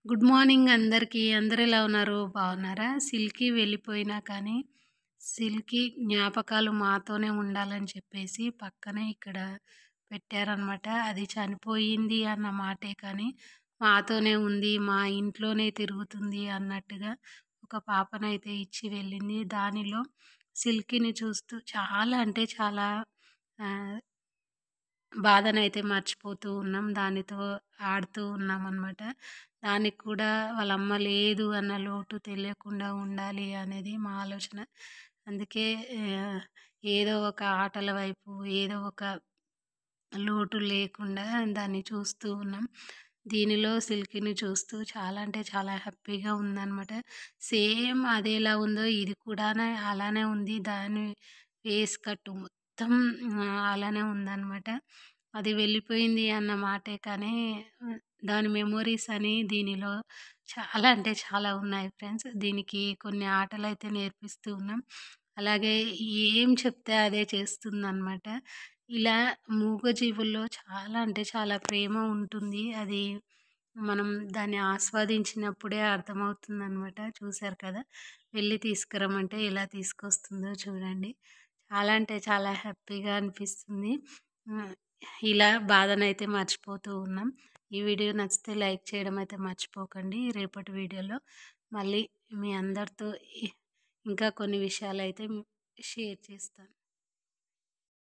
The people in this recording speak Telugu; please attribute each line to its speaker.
Speaker 1: గుడ్ మార్నింగ్ అందరికీ. అందరూ ఎలా ఉన్నారు? బాగున్నారా? సిల్కీ వెళ్ళిపోయినా కానీ, సిల్కీ జ్ఞాపకాలు మాతోనే ఉండాలని చెప్పేసి పక్కనే ఇక్కడ పెట్టారనమాట. అది చనిపోయింది అన్న మాటే కానీ, మాతోనే ఉంది, మా ఇంట్లోనే తిరుగుతుంది అన్నట్టుగా ఒక పాపనైతే ఇచ్చి వెళ్ళింది. దానిలో సిల్కీని చూస్తూ చాలా అంటే చాలా ఆహ్, బాధనైతే మర్చిపోతూ ఉన్నాం. దానితో ఆడుతూ ఉన్నామనమాట. దానికి కూడా వాళ్ళ అమ్మ లేదు అన్న లోటు తెలియకుండా ఉండాలి అనేది మా ఆలోచన. అందుకే ఆహ్, ఏదో ఒక ఆటల వైపు, ఏదో ఒక లోటు లేకుండా దాన్ని చూస్తూ ఉన్నాం. దీనిలో సిల్కీని చూస్తూ చాలా అంటే చాలా హ్యాపీగా ఉందనమాట. సేమ్ అదెలా ఉందో ఇది కూడానే అలానే ఉంది. దాని ఫేస్ కట్టు మొత్తం అలానే ఉందనమాట. అది వెళ్ళిపోయింది అన్న మాటే కానీ దాని మెమోరీస్ అని దీనిలో చాలా అంటే చాలా ఉన్నాయి ఫ్రెండ్స్. దీనికి కొన్ని ఆటలైతే నేర్పిస్తూ ఉన్నాం. అలాగే ఏం చెప్తే అదే చేస్తుందనమాట. ఇలా మూగజీవుల్లో చాలా అంటే చాలా ప్రేమ ఉంటుంది. అది మనం దాన్ని ఆస్వాదించినప్పుడే అర్థమవుతుందనమాట. చూసారు కదా! వెళ్ళి తీసుకురమ్మంటే ఎలా తీసుకొస్తుందో చూడండి. చాలా అంటే చాలా హ్యాపీగా అనిపిస్తుంది. హ్మ్. ఇలా బాధనైతే మర్చిపోతూ ఉన్నాం. ఈ వీడియో నచ్చితే లైక్ చేయడం అయితే మర్చిపోకండి. రేపటి వీడియోలో మళ్ళీ మీ అందరితో ఇంకా కొన్ని విషయాలైతే షేర్ చేస్తాను.